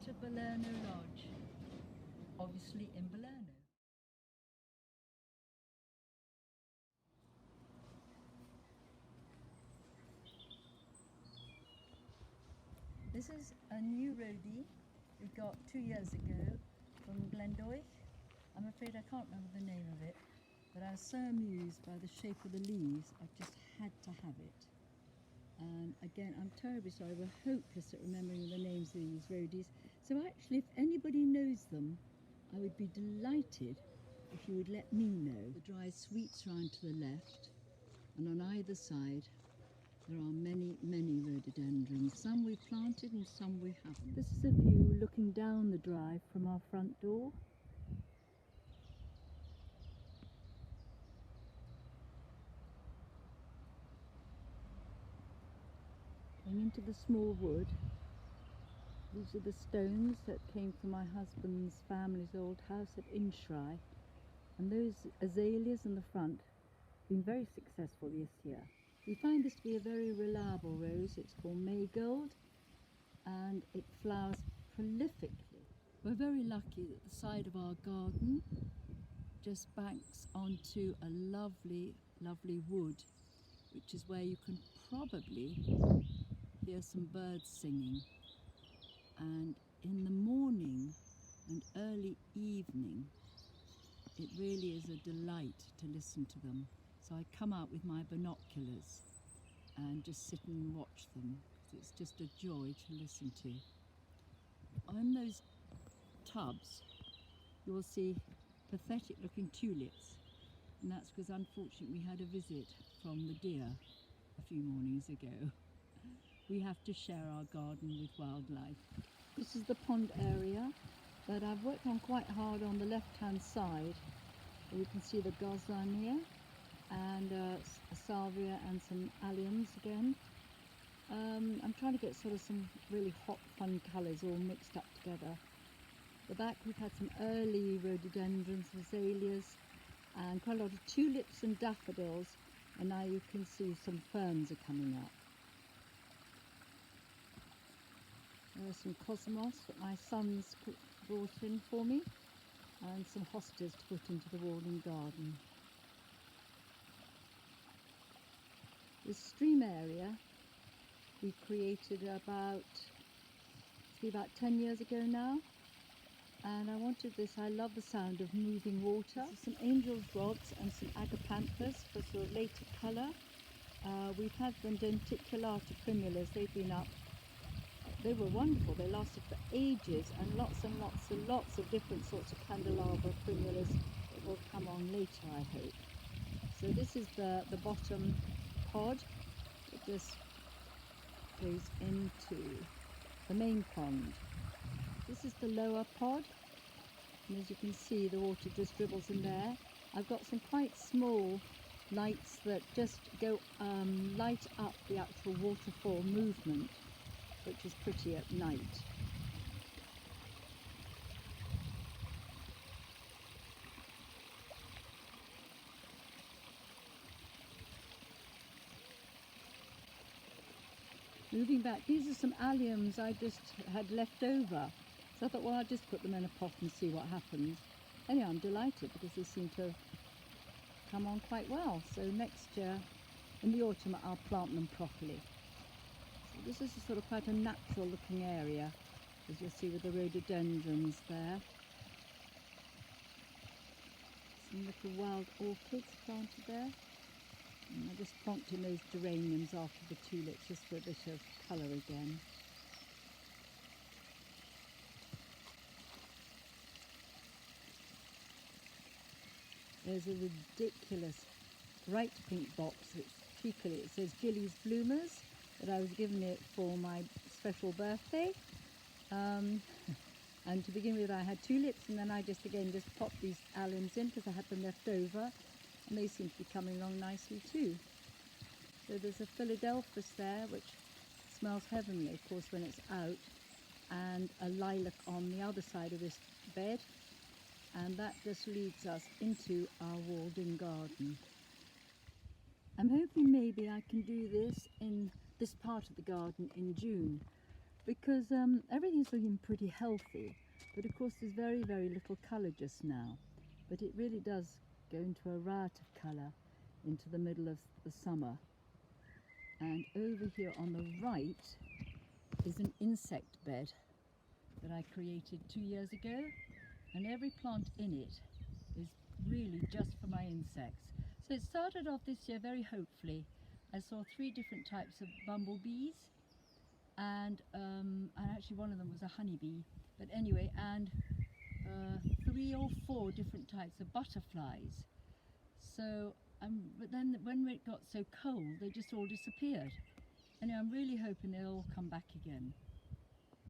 to Balerno Lodge, obviously in Balerno. This is a new rhodie we got 2 years ago from Glendoich. I'm afraid I can't remember the name of it, but I was so amused by the shape of the leaves, I just had to have it. And again, I'm terribly sorry, we're hopeless at remembering the names of these rhodies. So actually, if anybody knows them, I would be delighted if you would let me know. The dry sweets around to the left, and on either side, there are many, many rhododendrons. Some we've planted and some we haven't. This is a view looking down the drive from our front door. Going into the small wood. These are the stones that came from my husband's family's old house at Inshry. And those azaleas in the front have been very successful this year. We find this to be a very reliable rose. It's called Marigold and it flowers prolifically. We're very lucky that the side of our garden just banks onto a lovely, lovely wood, which is where you can probably hear some birds singing. And in the morning and early evening, it really is a delight to listen to them. So I come out with my binoculars and just sit and watch them, because it's just a joy to listen to. On those tubs, you'll see pathetic looking tulips, and that's because unfortunately we had a visit from the deer a few mornings ago. We have to share our garden with wildlife. This is the pond area that I've worked on quite hard on the left hand side. You can see the gazania and a salvia and some alliums again. I'm trying to get sort of some really hot fun colours all mixed up together. The back we've had some early rhododendrons, azaleas and quite a lot of tulips and daffodils, and now you can see some ferns are coming up. There are some cosmos that my son's brought in for me, and some hostas to put into the walled-in garden. This stream area we created about 10 years ago now, and I wanted this. I love the sound of moving water. Some angel's rods and some agapanthus for sort of later colour. We've had them denticulata primulas. They've been up. They were wonderful. They lasted for ages, and lots of different sorts of candelabra primulas that will come on later, I hope. So this is the bottom pod. It just goes into the main pond. This is the lower pod, and as you can see, the water just dribbles in there. I've got some quite small lights that just go light up the actual waterfall movement, which is pretty at night. Moving back, these are some alliums I just had left over. So I thought, well, I'll just put them in a pot and see what happens. Anyway, I'm delighted because they seem to have come on quite well. So next year, in the autumn, I'll plant them properly. So this is a sort of quite a natural looking area, as you'll see with the rhododendrons there. Some little wild orchids planted there. And I just plonked in those geraniums after the tulips just for a bit of colour again. There's a ridiculous bright pink box. It's cheekily. It says Gilly's Bloomers, that I was given it for my special birthday. And to begin with, I had tulips, and then I just popped these alliums in because I had them left over, and they seem to be coming along nicely too. So there's a Philadelphus there, which smells heavenly, of course, when it's out, and a lilac on the other side of this bed, and that just leads us into our walled-in garden. I'm hoping maybe I can do this in this part of the garden in June, because everything's looking pretty healthy, but of course there's very, very little colour just now. But it really does go into a riot of colour into the middle of the summer. And over here on the right is an insect bed that I created 2 years ago, and every plant in it is really just for my insects. So it started off this year very hopefully. I saw 3 different types of bumblebees, and actually one of them was a honeybee, but anyway, and 3 or 4 different types of butterflies. So but then when it got so cold, they just all disappeared. Anyway, I'm really hoping they'll all come back again.